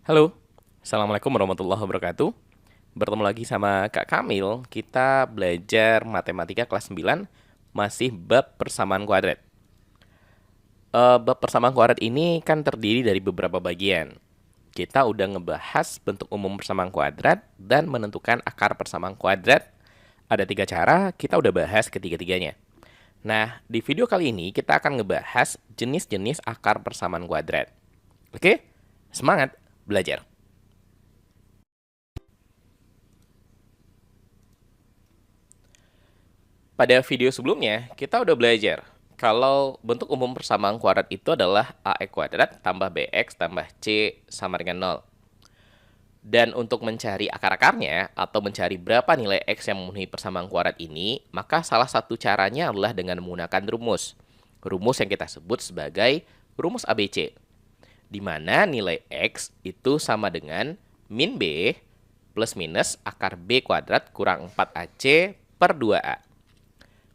Halo, Assalamualaikum warahmatullahi wabarakatuh. Bertemu lagi sama Kak Kamil. Kita belajar matematika kelas 9, masih bab persamaan kuadrat. Bab persamaan kuadrat ini kan terdiri dari beberapa bagian. Kita udah ngebahas bentuk umum persamaan kuadrat dan menentukan akar persamaan kuadrat. Ada 3 cara, kita udah bahas ketiga-tiganya. Nah, di video kali ini kita akan ngebahas jenis-jenis akar persamaan kuadrat. Oke, semangat belajar! Pada video sebelumnya, kita udah belajar kalau bentuk umum persamaan kuadrat itu adalah AE kuadrat tambah BX tambah C sama dengan 0. Dan untuk mencari akar-akarnya atau mencari berapa nilai X yang memenuhi persamaan kuadrat ini, maka salah satu caranya adalah dengan menggunakan rumus. Rumus yang kita sebut sebagai rumus ABC. Di mana nilai X itu sama dengan min B plus minus akar B kuadrat kurang 4AC per 2A.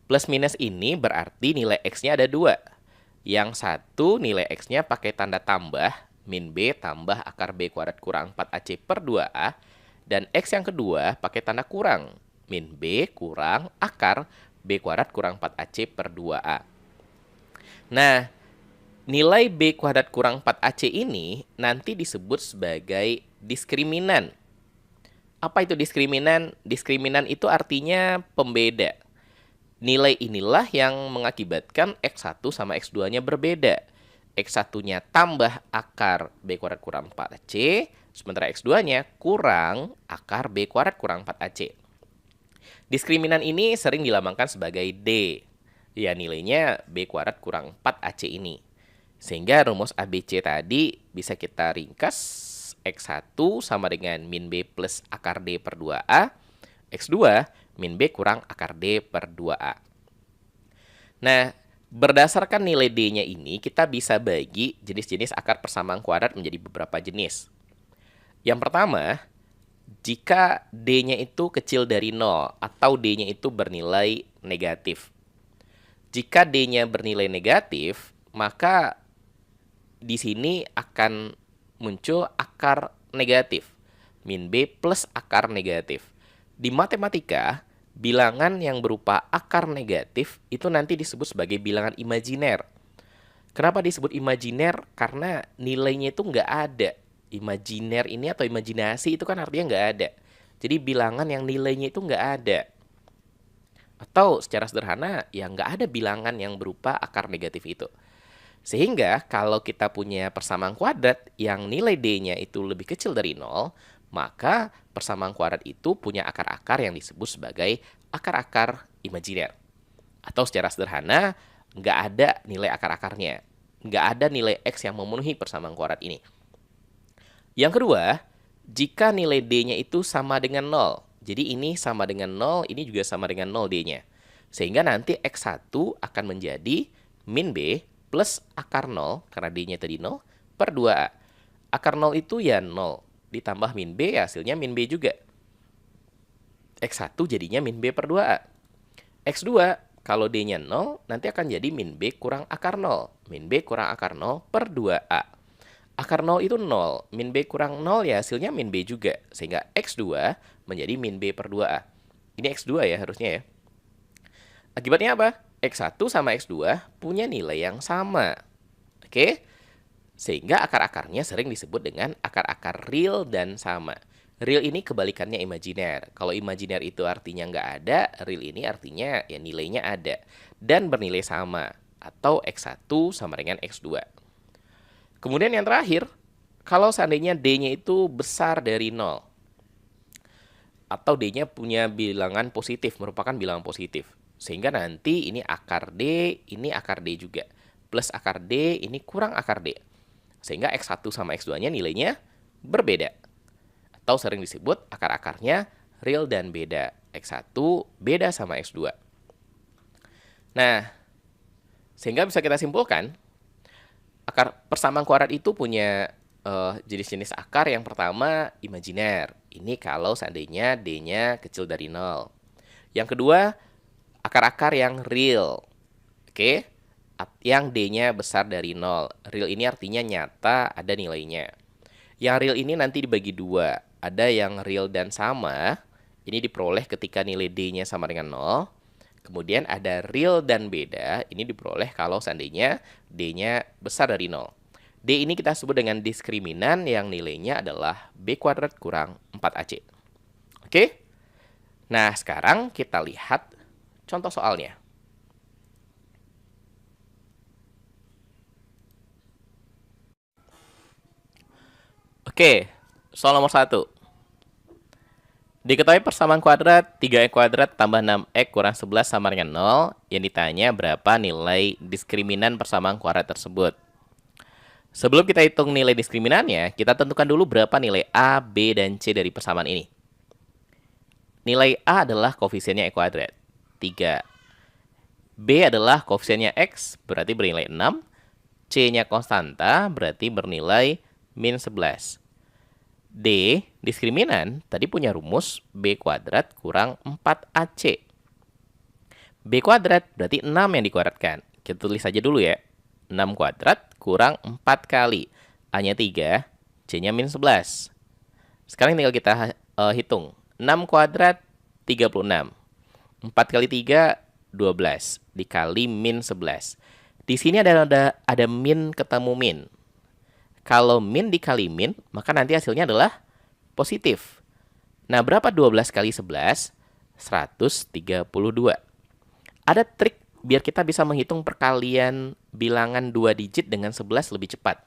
Plus minus ini berarti nilai X-nya ada 2. Yang satu nilai X-nya pakai tanda tambah, min B tambah akar B kuadrat kurang 4AC per 2A. Dan X yang kedua pakai tanda kurang, min B kurang akar B kuadrat kurang 4AC per 2A. Nah, nilai B kuadrat kurang 4AC ini nanti disebut sebagai diskriminan. Apa itu diskriminan? Diskriminan itu artinya pembeda. Nilai inilah yang mengakibatkan X1 sama X2-nya berbeda. X1-nya tambah akar B kuadrat kurang 4AC, sementara X2-nya kurang akar B kuadrat kurang 4AC. Diskriminan ini sering dilambangkan sebagai D. Ya, nilainya B kuadrat kurang 4AC ini. Sehingga rumus ABC tadi bisa kita ringkas X1 sama dengan min B plus akar D per 2A. X2 min B kurang akar D per 2A. Nah, berdasarkan nilai D-nya ini, kita bisa bagi jenis-jenis akar persamaan kuadrat menjadi beberapa jenis. Yang pertama, jika D-nya itu kecil dari 0 atau D-nya itu bernilai negatif. Jika D-nya bernilai negatif, maka di sini akan muncul akar negatif. Min B plus akar negatif. Di matematika, bilangan yang berupa akar negatif itu nanti disebut sebagai bilangan imajiner. Kenapa disebut imajiner? Karena nilainya itu nggak ada. Imajiner ini atau imajinasi itu kan artinya nggak ada. Jadi bilangan yang nilainya itu nggak ada. Atau secara sederhana, ya nggak ada bilangan yang berupa akar negatif itu. Sehingga kalau kita punya persamaan kuadrat yang nilai D-nya itu lebih kecil dari 0, maka persamaan kuadrat itu punya akar-akar yang disebut sebagai akar-akar imajiner. Atau secara sederhana, nggak ada nilai akar-akarnya. Nggak ada nilai X yang memenuhi persamaan kuadrat ini. Yang kedua, jika nilai D-nya itu sama dengan 0. Jadi ini sama dengan 0, ini juga sama dengan 0 D-nya. Sehingga nanti X1 akan menjadi min B plus akar 0, karena D-nya tadi 0, per 2A. Akar 0 itu ya 0. Ditambah min B, hasilnya min B juga. X1 jadinya min B per 2A. X2, kalau D-nya 0, nanti akan jadi min B kurang akar 0. Min B kurang akar 0 per 2A. Akar 0 itu 0. Min B kurang 0 ya hasilnya min B juga. Sehingga X2 menjadi min B per 2A. Ini X2 ya harusnya ya. Akibatnya apa? X1 sama X2 punya nilai yang sama. Oke? Sehingga akar-akarnya sering disebut dengan akar-akar real dan sama. Real ini kebalikannya imajiner. Kalau imajiner itu artinya nggak ada, real ini artinya ya nilainya ada. Dan bernilai sama. Atau X1 sama dengan X2. Kemudian yang terakhir, kalau seandainya D-nya itu besar dari 0. Atau D-nya punya bilangan positif, merupakan bilangan positif. Sehingga nanti ini akar D, ini akar D juga. Plus akar D, ini kurang akar D. Sehingga X1 sama X2-nya nilainya berbeda. Atau sering disebut akar-akarnya real dan beda. X1 beda sama X2. Nah, sehingga bisa kita simpulkan, akar persamaan kuadrat itu punya jenis-jenis akar. Yang pertama, imajiner. Ini kalau seandainya D-nya kecil dari 0. Yang kedua, akar-akar yang real. Oke? Yang D-nya besar dari 0. Real ini artinya nyata, ada nilainya. Yang real ini nanti dibagi dua. Ada yang real dan sama. Ini diperoleh ketika nilai D-nya sama dengan 0. Kemudian ada real dan beda. Ini diperoleh kalau seandainya D-nya besar dari 0. D ini kita sebut dengan diskriminan yang nilainya adalah B kuadrat kurang 4AC. Oke? Nah, sekarang kita lihat contoh soalnya. Oke, soal nomor 1. Diketahui persamaan kuadrat 3x kuadrat tambah 6x kurang 11 sama dengan 0. Yang ditanya berapa nilai diskriminan persamaan kuadrat tersebut. Sebelum kita hitung nilai diskriminannya, kita tentukan dulu berapa nilai A, B, dan C dari persamaan ini. Nilai A adalah koefisiennya E kuadrat, 3. B adalah koefisiennya X, berarti bernilai 6. C-nya konstanta, berarti bernilai min 11. D, diskriminan, tadi punya rumus B kuadrat kurang 4AC. B kuadrat berarti 6 yang dikuadratkan. Kita tulis saja dulu ya. 6 kuadrat kurang 4 kali. A-nya 3, C-nya min 11. Sekarang tinggal kita hitung. 6 kuadrat 36. 4 kali 3, 12. Dikali min 11. Di sini ada min ketemu min. Kalau min dikali min, maka nanti hasilnya adalah positif. Nah, berapa 12 kali 11? 132. Ada trik biar kita bisa menghitung perkalian bilangan 2 digit dengan 11 lebih cepat.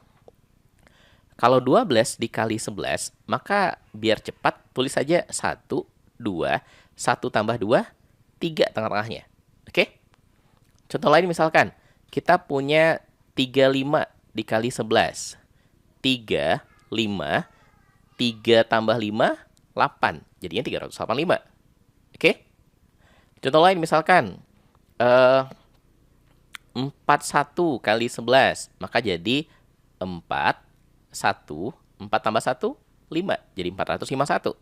Kalau 12 dikali 11, maka biar cepat tulis saja 1, 2, 1 tambah 2, 3 tengah-tengahnya. Oke? Contoh lain misalkan, kita punya 35 dikali 11. 3, 5, 3 tambah 5, 8. Jadinya 385. Oke? Contoh lain misalkan, 41 kali 11. Maka jadi 4, 1, 4 tambah 1, 5. Jadi 451.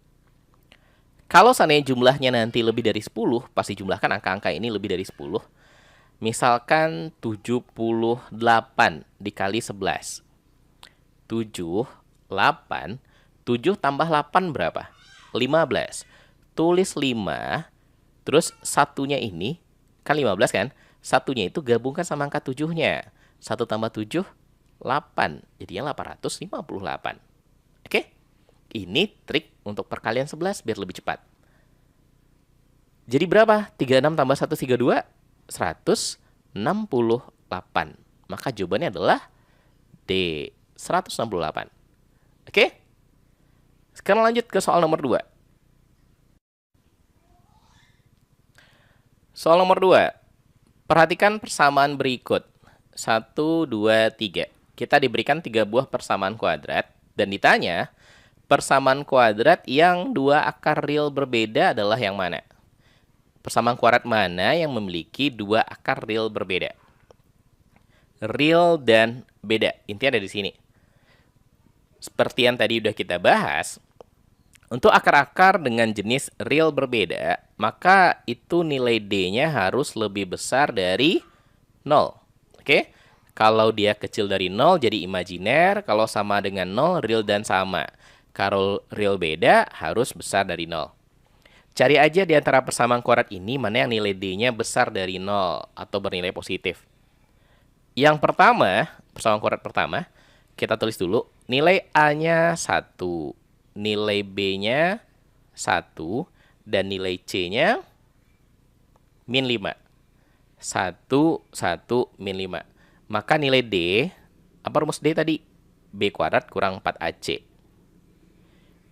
Kalau seandainya jumlahnya nanti lebih dari 10, pasti jumlahkan angka-angka ini lebih dari 10. Misalkan 78 dikali 11. 7, 8, 7 tambah 8 berapa? 15. Tulis 5, terus satunya ini, kan 15 kan? Satunya itu gabungkan sama angka 7-nya. 1 tambah 7, 8. Jadinya 858. Oke? Ini trik untuk perkalian 11 biar lebih cepat. Jadi berapa? 36 tambah 1, 32? 168. Maka jawabannya adalah D, 168. Oke? Sekarang lanjut ke soal nomor 2. Soal nomor 2. Perhatikan persamaan berikut. 1, 2, 3. Kita diberikan 3 buah persamaan kuadrat. Dan ditanya, persamaan kuadrat yang 2 akar real berbeda adalah yang mana? Persamaan kuadrat mana yang memiliki 2 akar real berbeda? Real dan beda. Intinya ada di sini. Seperti yang tadi udah kita bahas, untuk akar-akar dengan jenis real berbeda, maka itu nilai D-nya harus lebih besar dari 0. Oke? Kalau dia kecil dari 0 jadi imajiner, kalau sama dengan 0 real dan sama. Kalau real beda harus besar dari 0. Cari aja di antara persamaan kuadrat ini mana yang nilai D-nya besar dari 0 atau bernilai positif. Yang pertama, persamaan kuadrat pertama, kita tulis dulu nilai A-nya 1, nilai B-nya 1, dan nilai C-nya min 5. 1, 1, min 5. Maka nilai D, apa rumus D tadi? B kuadrat kurang 4AC.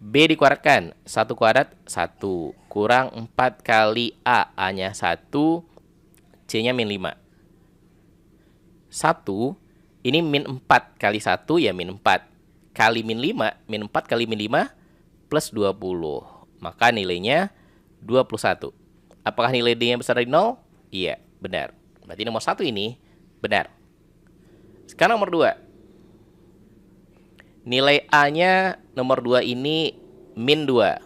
B dikuadratkan, 1 kuadrat 1, kurang 4 kali A, A-nya 1, C-nya min 5. 1, ini min 4 kali 1 ya min 4. Kali min 5, min 4 kali min 5 plus 20. Maka nilainya 21. Apakah nilai D-nya besar dari 0? Iya, benar. Berarti nomor 1 ini benar. Sekarang nomor 2. Nilai A-nya nomor 2 ini min 2.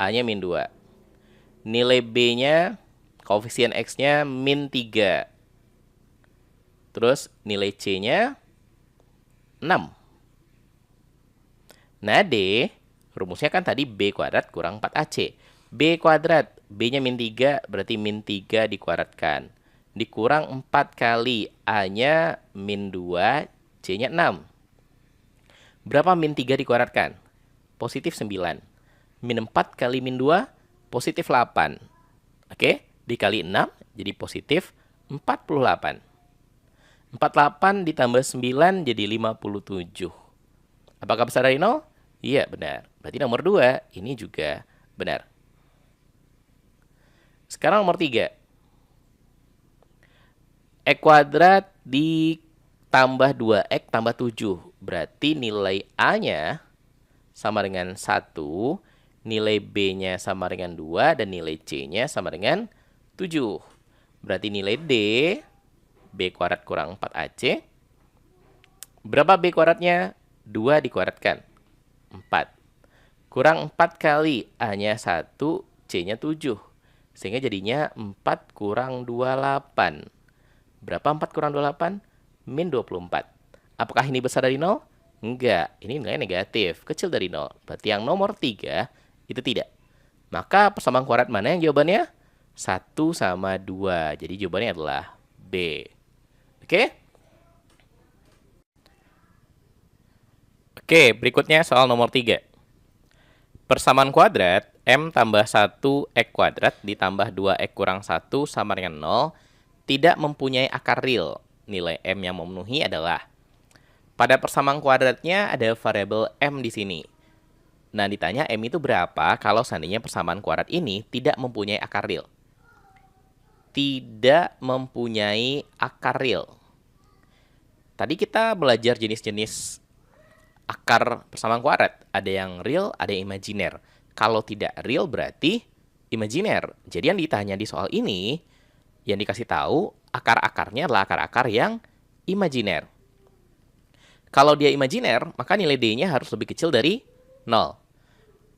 A-nya min 2. Nilai B-nya, koefisien X-nya min 3. Terus nilai C-nya 6. Nah, D, rumusnya kan tadi B kuadrat kurang 4AC. B kuadrat, B-nya min 3, berarti min 3 dikuadratkan. Dikurang 4 kali A-nya min 2, C-nya 6. Berapa min 3 dikuadratkan? Positif 9. Min 4 kali min 2, positif 8. Oke, dikali 6, jadi positif 48. 48 ditambah 9 jadi 57. Apakah besar dari 0? Iya, benar. Berarti nomor 2 ini juga benar. Sekarang nomor 3. X kuadrat ditambah 2X tambah 7. Berarti nilai A-nya sama dengan 1, nilai B-nya sama dengan 2, dan nilai C-nya sama dengan 7. Berarti nilai D, B kuadrat kurang 4AC. Berapa B kuadratnya? 2 dikuadratkan. 4. Kurang 4 kali A-nya 1, C-nya 7. Sehingga jadinya 4 kurang 28. Berapa 4 kurang 28? Min 24. Apakah ini besar dari 0? Enggak. Ini nilai negatif. Kecil dari 0. Berarti yang nomor 3 itu tidak. Maka persamaan kuadrat mana yang jawabannya? 1 sama 2. Jadi jawabannya adalah B. Oke? Oke, berikutnya soal nomor 3. Persamaan kuadrat M tambah 1 X kuadrat ditambah 2X kurang 1 sama dengan 0 tidak mempunyai akar real. Nilai M yang memenuhi adalah, pada persamaan kuadratnya ada variabel M di sini. Nah, ditanya M itu berapa kalau seandainya persamaan kuadrat ini tidak mempunyai akar real. Tidak mempunyai akar real. Tadi kita belajar jenis-jenis akar persamaan kuadrat. Ada yang real, ada yang imajiner. Kalau tidak real berarti imajiner. Jadi yang ditanya di soal ini, yang dikasih tahu akar-akarnya adalah akar-akar yang imajiner. Kalau dia imajiner, maka nilai D-nya harus lebih kecil dari 0.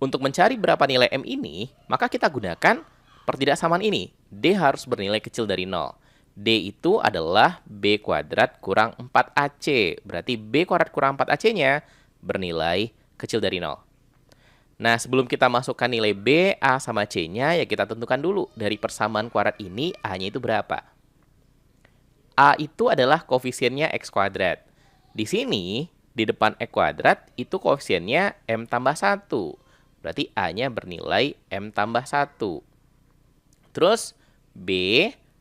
Untuk mencari berapa nilai M ini, maka kita gunakan pertidaksamaan ini. D harus bernilai kecil dari 0. D itu adalah B kuadrat kurang 4AC. Berarti B kuadrat kurang 4AC-nya bernilai kecil dari 0. Nah, sebelum kita masukkan nilai B, A, sama C-nya, ya kita tentukan dulu. Dari persamaan kuadrat ini, A-nya itu berapa? A itu adalah koefisiennya X kuadrat. Di sini, di depan X kuadrat, itu koefisiennya M tambah 1. Berarti A-nya bernilai M tambah 1. Terus, B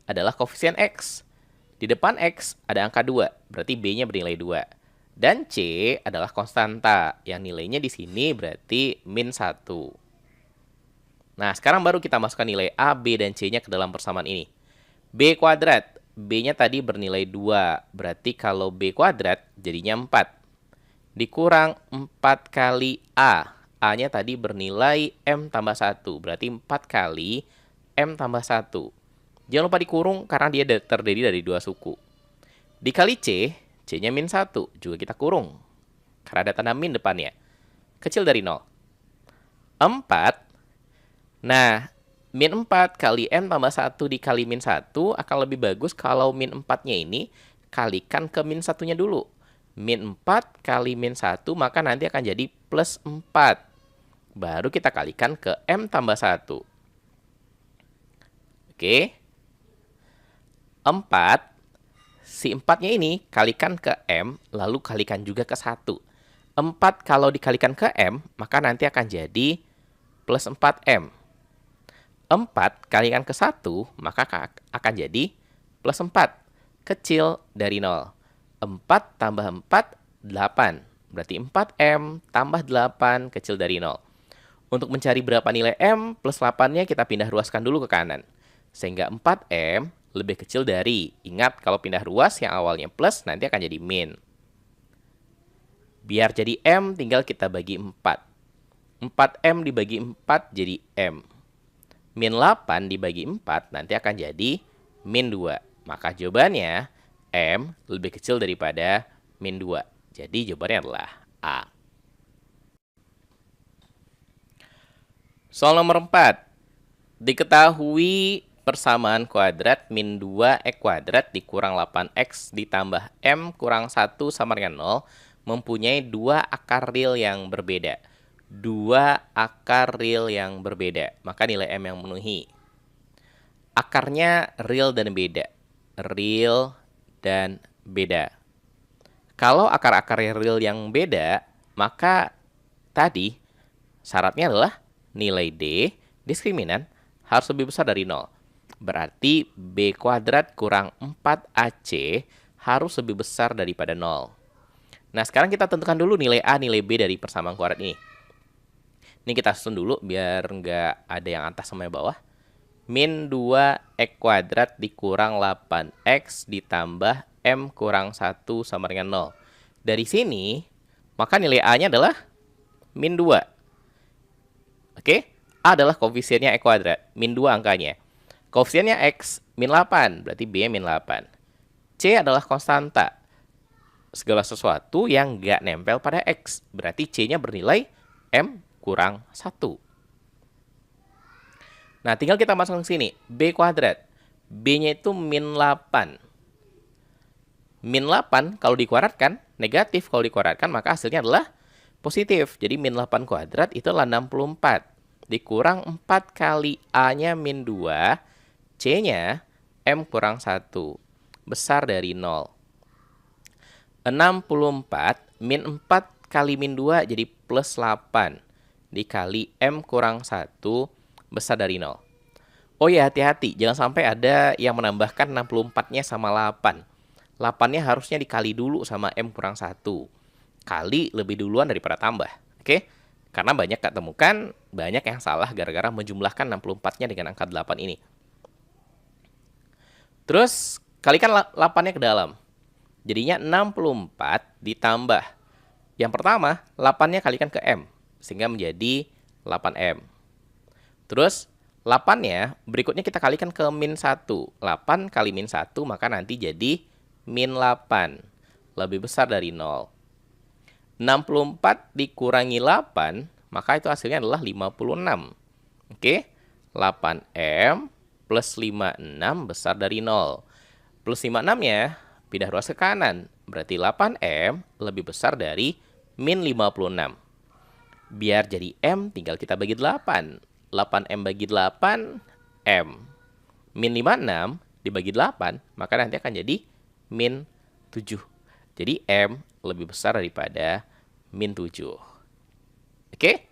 adalah koefisien X. Di depan X ada angka 2, berarti B-nya bernilai 2. Dan C adalah konstanta, yang nilainya di sini berarti min 1. Nah, sekarang baru kita masukkan nilai A, B, dan C-nya ke dalam persamaan ini. B kuadrat, B-nya tadi bernilai 2, berarti kalau B kuadrat jadinya 4. Dikurang 4 kali A, A-nya tadi bernilai M tambah 1, berarti 4 kali M tambah 1. Jangan lupa dikurung karena dia terdiri dari 2 suku. Dikali C, C-nya min 1, juga kita kurung. Karena ada tanda min depannya. Kecil dari 0. 4. Nah, min 4 kali M tambah 1 dikali min 1 akan lebih bagus kalau min 4-nya ini kalikan ke min 1-nya dulu. Min 4 kali min 1 maka nanti akan jadi plus 4. Baru kita kalikan ke M tambah 1. Oke. 4. Si 4-nya ini kalikan ke M, lalu kalikan juga ke 1. 4 kalau dikalikan ke M, maka nanti akan jadi plus 4M. 4 kalikan ke 1, maka akan jadi plus 4. Kecil dari 0. 4 tambah 4, 8. Berarti 4M tambah 8 kecil dari 0. Untuk mencari berapa nilai M plus 8-nya kita pindah ruaskan dulu ke kanan. Sehingga 4M lebih kecil dari, ingat kalau pindah ruas yang awalnya plus nanti akan jadi min. Biar jadi M tinggal kita bagi 4. 4M dibagi 4 jadi M. Min 8 dibagi 4 nanti akan jadi min 2. Maka jawabannya M lebih kecil daripada min 2. Jadi jawabannya adalah A. Soal nomor 4. Diketahui persamaan kuadrat min 2X kuadrat dikurang 8X ditambah M kurang 1 sama dengan 0 mempunyai dua akar real yang berbeda. Dua akar real yang berbeda. Maka nilai M yang memenuhi. Akarnya real dan beda. Real dan beda. Kalau akar-akarnya real yang beda, maka tadi syaratnya adalah nilai D diskriminan harus lebih besar dari 0. Berarti B kuadrat kurang 4AC harus lebih besar daripada 0. Nah, sekarang kita tentukan dulu nilai A, nilai B dari persamaan kuadrat ini. Ini kita susun dulu biar nggak ada yang atas sama yang bawah. Min 2X kuadrat dikurang 8X ditambah M kurang 1 sama dengan 0. Dari sini, maka nilai A-nya adalah min 2. Oke? A adalah koefisiennya X kuadrat. Min 2 angkanya. Koefisiennya X, min 8. Berarti B-nya min 8. C adalah konstanta. Segala sesuatu yang nggak nempel pada X. Berarti C-nya bernilai M kurang 1. Nah, tinggal kita masuk ke sini. B kuadrat. B-nya itu min 8. Min 8 kalau dikuadratkan, negatif. Kalau dikuadratkan, maka hasilnya adalah positif. Jadi min 8 kuadrat itu adalah 64. Dikurang 4 kali A-nya min 2. C-nya M kurang 1. Besar dari 0. 64 min 4 kali min 2 jadi plus 8. Dikali M kurang 1 besar dari 0. Oh ya, hati-hati. Jangan sampai ada yang menambahkan 64-nya sama 8. 8-nya harusnya dikali dulu sama M kurang 1. Kali lebih duluan daripada tambah. Oke? Karena banyak Kak temukan, banyak yang salah gara-gara menjumlahkan 64-nya dengan angka 8 ini. Terus, kalikan 8-nya ke dalam. Jadinya 64 ditambah. Yang pertama, 8-nya kalikan ke M. Sehingga menjadi 8M. Terus, 8-nya berikutnya kita kalikan ke min 1. 8 kali min 1 maka nanti jadi min 8. Lebih besar dari 0. 64 dikurangi 8, maka itu hasilnya adalah 56. Oke? 8M plus 56 besar dari 0. Plus 56-nya pindah ruas ke kanan. Berarti 8M lebih besar dari min 56. Biar jadi M tinggal kita bagi 8. 8M bagi 8, M. Min 56 dibagi 8, maka nanti akan jadi min 7. Jadi M lebih besar daripada min 7. Oke?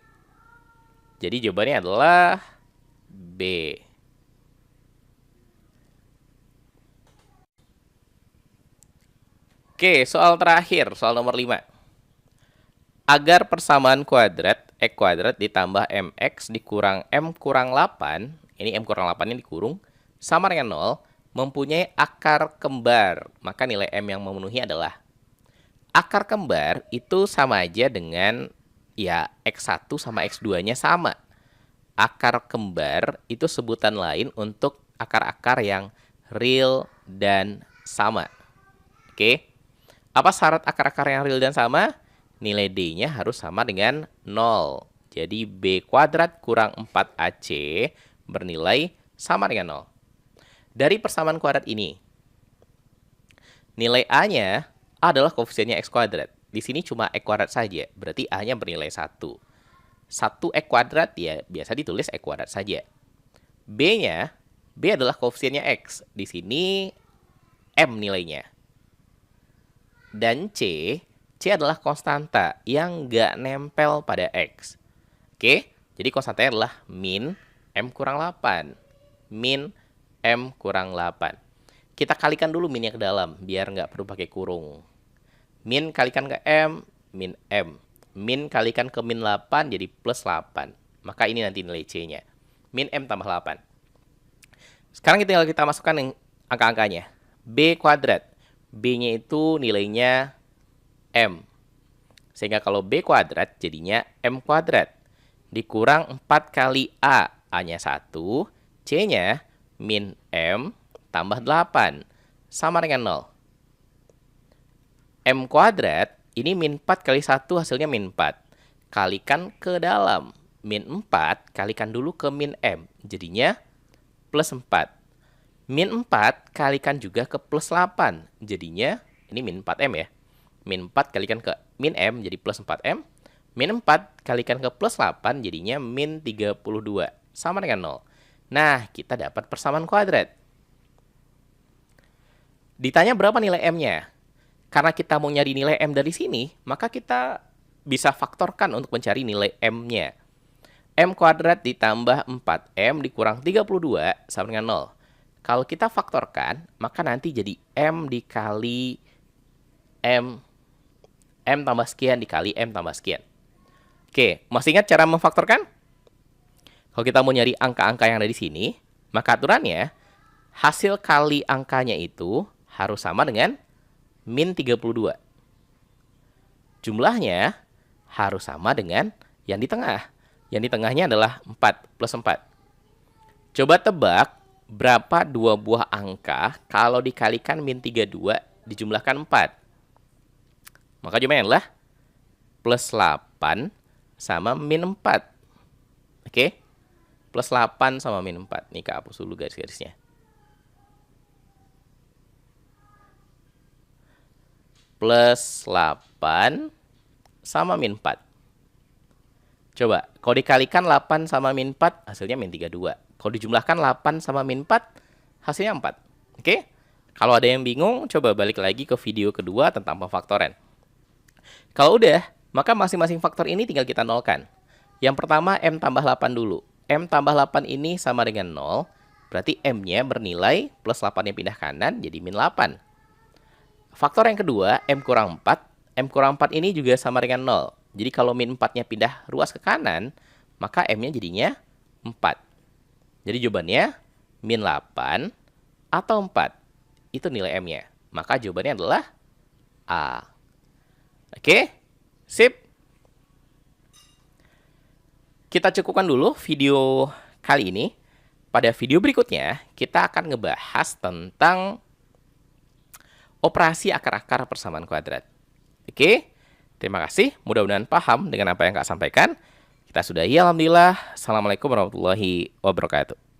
Jadi jawabannya adalah B. Oke, soal terakhir, soal nomor 5. Agar persamaan kuadrat X kuadrat ditambah MX dikurang M kurang 8, ini M kurang 8 ini dikurung, sama dengan 0, mempunyai akar kembar. Maka nilai M yang memenuhi adalah akar kembar itu sama aja dengan ya X1 sama X2-nya sama. Akar kembar itu sebutan lain untuk akar-akar yang real dan sama. Oke. Apa syarat akar-akar yang real dan sama? Nilai D-nya harus sama dengan 0. Jadi B kuadrat kurang 4AC bernilai sama dengan 0. Dari persamaan kuadrat ini, nilai A-nya adalah koefisiennya X kuadrat. Di sini cuma X kuadrat saja, berarti A-nya bernilai 1. 1X kuadrat ya biasa ditulis X kuadrat saja. B-nya, B adalah koefisiennya X. Di sini M nilainya. Dan C adalah konstanta yang nggak nempel pada X. Oke, jadi konstantanya adalah min M kurang 8. Min M kurang 8. Kita kalikan dulu minnya ke dalam, biar nggak perlu pakai kurung. Min kalikan ke M, min M. Min kalikan ke min 8, jadi plus 8. Maka ini nanti nilai C-nya. Min M tambah 8. Sekarang tinggal kita masukkan yang angka-angkanya. B kuadrat. B-nya itu nilainya M. Sehingga kalau B kuadrat jadinya M kuadrat. Dikurang 4 kali A. A-nya 1. C-nya min M tambah 8. Sama dengan 0. M kuadrat, ini min 4 kali 1 hasilnya min 4. Kalikan ke dalam. Min 4 kalikan dulu ke min M. Jadinya plus 4. Min 4 kalikan juga ke plus 8. Jadinya, ini min 4M ya. Min 4 kalikan ke min M jadi plus 4M. Min 4 kalikan ke plus 8 jadinya min 32. Sama dengan 0. Nah, kita dapat persamaan kuadrat. Ditanya berapa nilai M-nya? Karena kita mau nyari nilai M dari sini, maka kita bisa faktorkan untuk mencari nilai M-nya. M kuadrat ditambah 4M dikurang 32 sama dengan 0. Kalau kita faktorkan, maka nanti jadi M dikali M tambah sekian dikali M tambah sekian. Oke, masih ingat cara memfaktorkan? Kalau kita mau nyari angka-angka yang ada di sini, maka aturannya, hasil kali angkanya itu harus sama dengan min 32. Jumlahnya harus sama dengan yang di tengah. Yang di tengahnya adalah 4 plus 4. Coba tebak berapa dua buah angka kalau dikalikan min 32 dijumlahkan 4. Maka jawabannya adalah plus 8 sama min 4. Oke? Plus 8 sama min 4. Nih, Kak hapus dulu garis-garisnya. Plus 8 sama min 4. Coba, kalau dikalikan 8 sama min 4, hasilnya min 32. Kalau dijumlahkan 8 sama min 4, hasilnya 4. Oke? Kalau ada yang bingung, coba balik lagi ke video kedua tentang pemfaktoran. Kalau udah, maka masing-masing faktor ini tinggal kita nolkan. Yang pertama, M tambah 8 dulu. M tambah 8 ini sama dengan 0, berarti M-nya bernilai plus 8 yang pindah kanan, jadi min 8. Faktor yang kedua, M kurang 4. M kurang 4 ini juga sama dengan 0. Jadi kalau min 4-nya pindah ruas ke kanan, maka M-nya jadinya 4. Jadi jawabannya min 8 atau 4. Itu nilai M-nya. Maka jawabannya adalah A. Oke? Sip. Kita cukupkan dulu video kali ini. Pada video berikutnya, kita akan ngebahas tentang operasi akar-akar persamaan kuadrat. Oke, terima kasih. Mudah-mudahan paham dengan apa yang Kak sampaikan. Kita sudahi, alhamdulillah. Assalamualaikum warahmatullahi wabarakatuh.